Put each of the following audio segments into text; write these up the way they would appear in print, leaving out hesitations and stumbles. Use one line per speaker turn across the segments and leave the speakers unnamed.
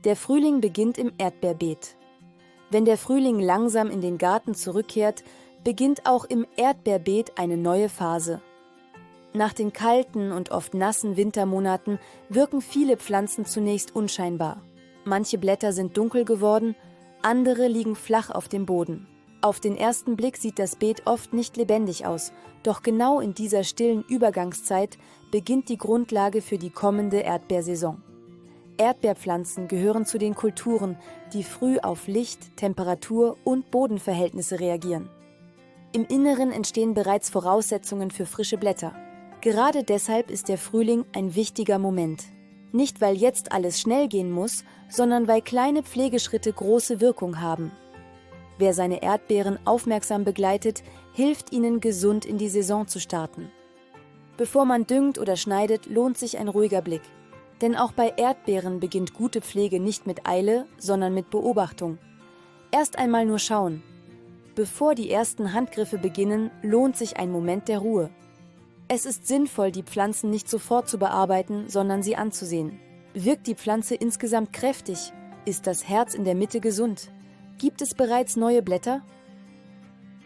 Der Frühling beginnt im Erdbeerbeet. Wenn der Frühling langsam in den Garten zurückkehrt, beginnt auch im Erdbeerbeet eine neue Phase. Nach den kalten und oft nassen Wintermonaten wirken viele Pflanzen zunächst unscheinbar. Manche Blätter sind dunkel geworden, andere liegen flach auf dem Boden. Auf den ersten Blick sieht das Beet oft nicht lebendig aus, doch genau in dieser stillen Übergangszeit beginnt die Grundlage für die kommende Erdbeersaison. Erdbeerpflanzen gehören zu den Kulturen, die früh auf Licht, Temperatur und Bodenverhältnisse reagieren. Im Inneren entstehen bereits Voraussetzungen für frische Blätter. Gerade deshalb ist der Frühling ein wichtiger Moment. Nicht, weil jetzt alles schnell gehen muss, sondern weil kleine Pflegeschritte große Wirkung haben. Wer seine Erdbeeren aufmerksam begleitet, hilft ihnen, gesund in die Saison zu starten. Bevor man düngt oder schneidet, lohnt sich ein ruhiger Blick. Denn auch bei Erdbeeren beginnt gute Pflege nicht mit Eile, sondern mit Beobachtung. Erst einmal nur schauen. Bevor die ersten Handgriffe beginnen, lohnt sich ein Moment der Ruhe. Es ist sinnvoll, die Pflanzen nicht sofort zu bearbeiten, sondern sie anzusehen. Wirkt die Pflanze insgesamt kräftig? Ist das Herz in der Mitte gesund? Gibt es bereits neue Blätter?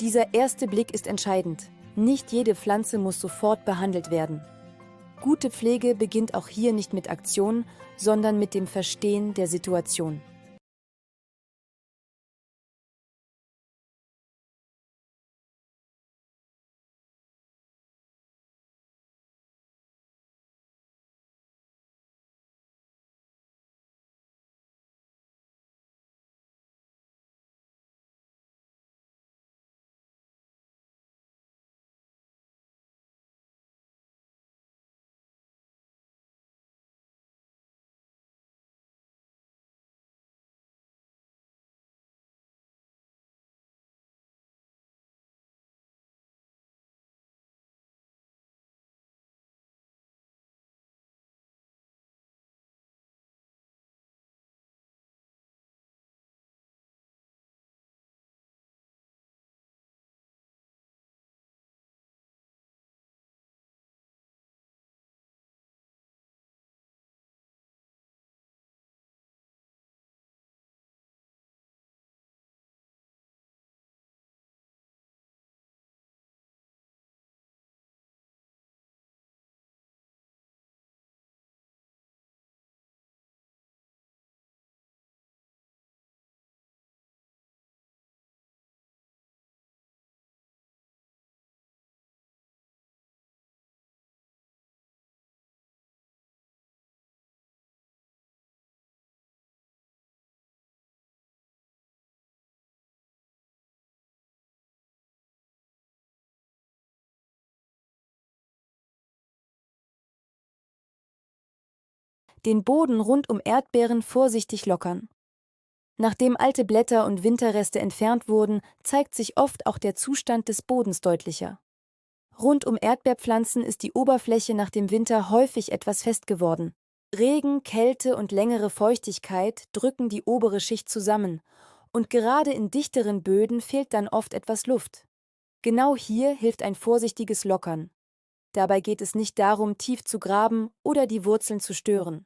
Dieser erste Blick ist entscheidend. Nicht jede Pflanze muss sofort behandelt werden. Gute Pflege beginnt auch hier nicht mit Aktion, sondern mit dem Verstehen der Situation. Den Boden rund um Erdbeeren vorsichtig lockern. Nachdem alte Blätter und Winterreste entfernt wurden, zeigt sich oft auch der Zustand des Bodens deutlicher. Rund um Erdbeerpflanzen ist die Oberfläche nach dem Winter häufig etwas fest geworden. Regen, Kälte und längere Feuchtigkeit drücken die obere Schicht zusammen und gerade in dichteren Böden fehlt dann oft etwas Luft. Genau hier hilft ein vorsichtiges Lockern. Dabei geht es nicht darum, tief zu graben oder die Wurzeln zu stören.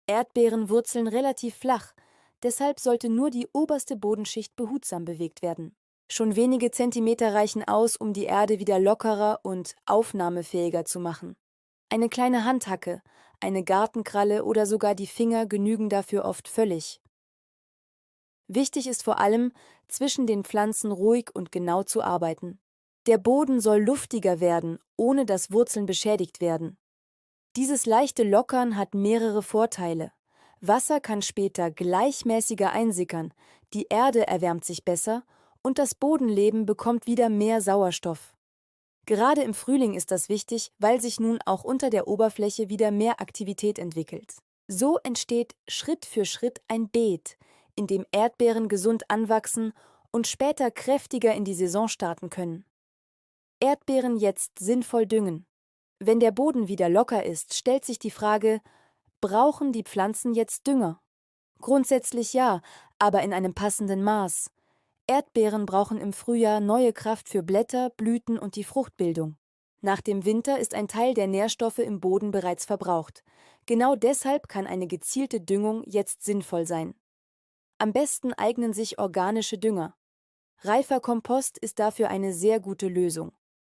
Erdbeeren wurzeln relativ flach, deshalb sollte nur die oberste Bodenschicht behutsam bewegt werden. Schon wenige Zentimeter reichen aus, um die Erde wieder lockerer und aufnahmefähiger zu machen. Eine kleine Handhacke, eine Gartenkralle oder sogar die Finger genügen dafür oft völlig. Wichtig ist vor allem, zwischen den Pflanzen ruhig und genau zu arbeiten. Der Boden soll luftiger werden, ohne dass Wurzeln beschädigt werden. Dieses leichte Lockern hat mehrere Vorteile. Wasser kann später gleichmäßiger einsickern, die Erde erwärmt sich besser und das Bodenleben bekommt wieder mehr Sauerstoff. Gerade im Frühling ist das wichtig, weil sich nun auch unter der Oberfläche wieder mehr Aktivität entwickelt. So entsteht Schritt für Schritt ein Beet, in dem Erdbeeren gesund anwachsen und später kräftiger in die Saison starten können. Erdbeeren jetzt sinnvoll düngen. Wenn der Boden wieder locker ist, stellt sich die Frage, brauchen die Pflanzen jetzt Dünger? Grundsätzlich ja, aber in einem passenden Maß. Erdbeeren brauchen im Frühjahr neue Kraft für Blätter, Blüten und die Fruchtbildung. Nach dem Winter ist ein Teil der Nährstoffe im Boden bereits verbraucht. Genau deshalb kann eine gezielte Düngung jetzt sinnvoll sein. Am besten eignen sich organische Dünger. Reifer Kompost ist dafür eine sehr gute Lösung.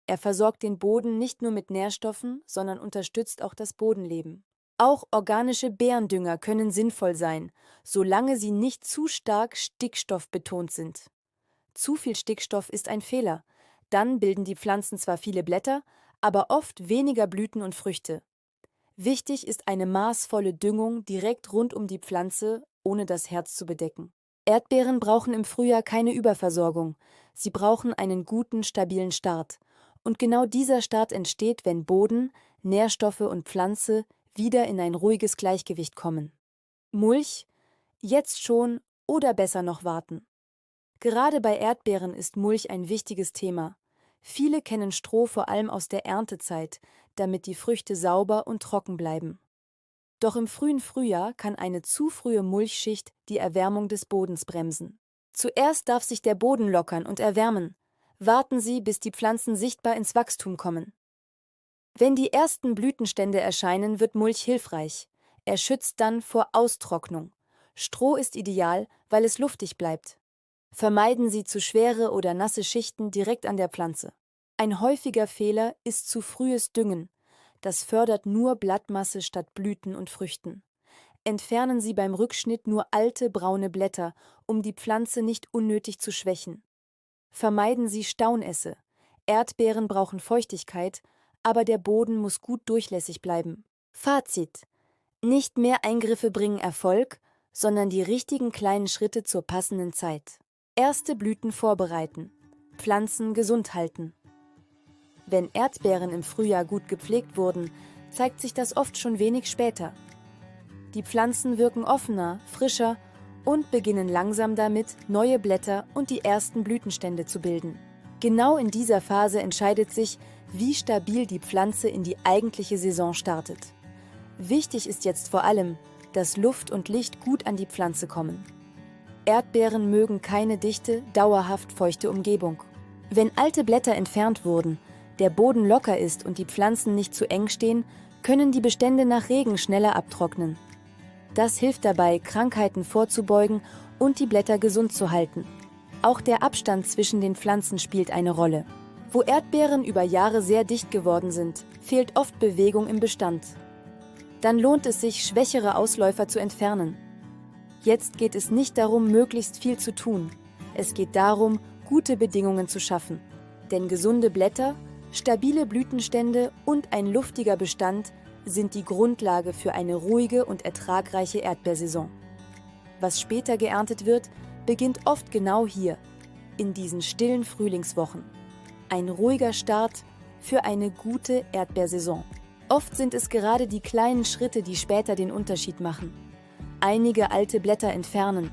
Er versorgt den Boden nicht nur mit Nährstoffen, sondern unterstützt auch das Bodenleben. Auch organische Beerendünger können sinnvoll sein, solange sie nicht zu stark stickstoffbetont sind. Zu viel Stickstoff ist ein Fehler. Dann bilden die Pflanzen zwar viele Blätter, aber oft weniger Blüten und Früchte. Wichtig ist eine maßvolle Düngung direkt rund um die Pflanze, ohne das Herz zu bedecken. Erdbeeren brauchen im Frühjahr keine Überversorgung. Sie brauchen einen guten, stabilen Start. Und genau dieser Start entsteht, wenn Boden, Nährstoffe und Pflanze wieder in ein ruhiges Gleichgewicht kommen. Mulch? Jetzt schon oder besser noch warten? Gerade bei Erdbeeren ist Mulch ein wichtiges Thema. Viele kennen Stroh vor allem aus der Erntezeit, damit die Früchte sauber und trocken bleiben. Doch im frühen Frühjahr kann eine zu frühe Mulchschicht die Erwärmung des Bodens bremsen. Zuerst darf sich der Boden lockern und erwärmen. Warten Sie, bis die Pflanzen sichtbar ins Wachstum kommen. Wenn die ersten Blütenstände erscheinen, wird Mulch hilfreich. Er schützt dann vor Austrocknung. Stroh ist ideal, weil es luftig bleibt. Vermeiden Sie zu schwere oder nasse Schichten direkt an der Pflanze. Ein häufiger Fehler ist zu frühes Düngen. Das fördert nur Blattmasse statt Blüten und Früchten. Entfernen Sie beim Rückschnitt nur alte braune Blätter, um die Pflanze nicht unnötig zu schwächen. Vermeiden Sie Staunässe. Erdbeeren brauchen Feuchtigkeit, aber der Boden muss gut durchlässig bleiben. Fazit: Nicht mehr Eingriffe bringen Erfolg, sondern die richtigen kleinen Schritte zur passenden Zeit. Erste Blüten vorbereiten. Pflanzen gesund halten. Wenn Erdbeeren im Frühjahr gut gepflegt wurden, zeigt sich das oft schon wenig später. Die Pflanzen wirken offener, frischer und beginnen langsam damit, neue Blätter und die ersten Blütenstände zu bilden. Genau in dieser Phase entscheidet sich, wie stabil die Pflanze in die eigentliche Saison startet. Wichtig ist jetzt vor allem, dass Luft und Licht gut an die Pflanze kommen. Erdbeeren mögen keine dichte, dauerhaft feuchte Umgebung. Wenn alte Blätter entfernt wurden, der Boden locker ist und die Pflanzen nicht zu eng stehen, können die Bestände nach Regen schneller abtrocknen. Das hilft dabei, Krankheiten vorzubeugen und die Blätter gesund zu halten. Auch der Abstand zwischen den Pflanzen spielt eine Rolle. Wo Erdbeeren über Jahre sehr dicht geworden sind, fehlt oft Bewegung im Bestand. Dann lohnt es sich, schwächere Ausläufer zu entfernen. Jetzt geht es nicht darum, möglichst viel zu tun. Es geht darum, gute Bedingungen zu schaffen. Denn gesunde Blätter, stabile Blütenstände und ein luftiger Bestand sind die Grundlage für eine ruhige und ertragreiche Erdbeersaison. Was später geerntet wird, beginnt oft genau hier, in diesen stillen Frühlingswochen. Ein ruhiger Start für eine gute Erdbeersaison. Oft sind es gerade die kleinen Schritte, die später den Unterschied machen. Einige alte Blätter entfernen,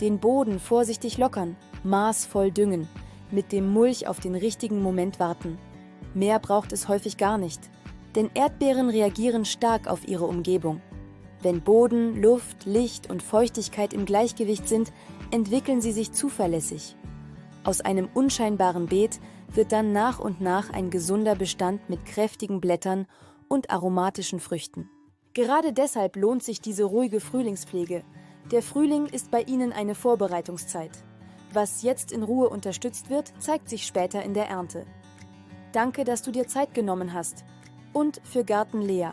den Boden vorsichtig lockern, maßvoll düngen, mit dem Mulch auf den richtigen Moment warten. Mehr braucht es häufig gar nicht, denn Erdbeeren reagieren stark auf ihre Umgebung. Wenn Boden, Luft, Licht und Feuchtigkeit im Gleichgewicht sind, entwickeln sie sich zuverlässig. Aus einem unscheinbaren Beet wird dann nach und nach ein gesunder Bestand mit kräftigen Blättern und aromatischen Früchten. Gerade deshalb lohnt sich diese ruhige Frühlingspflege. Der Frühling ist bei Ihnen eine Vorbereitungszeit. Was jetzt in Ruhe unterstützt wird, zeigt sich später in der Ernte. Danke, dass du dir Zeit genommen hast. Und für Garten Lea.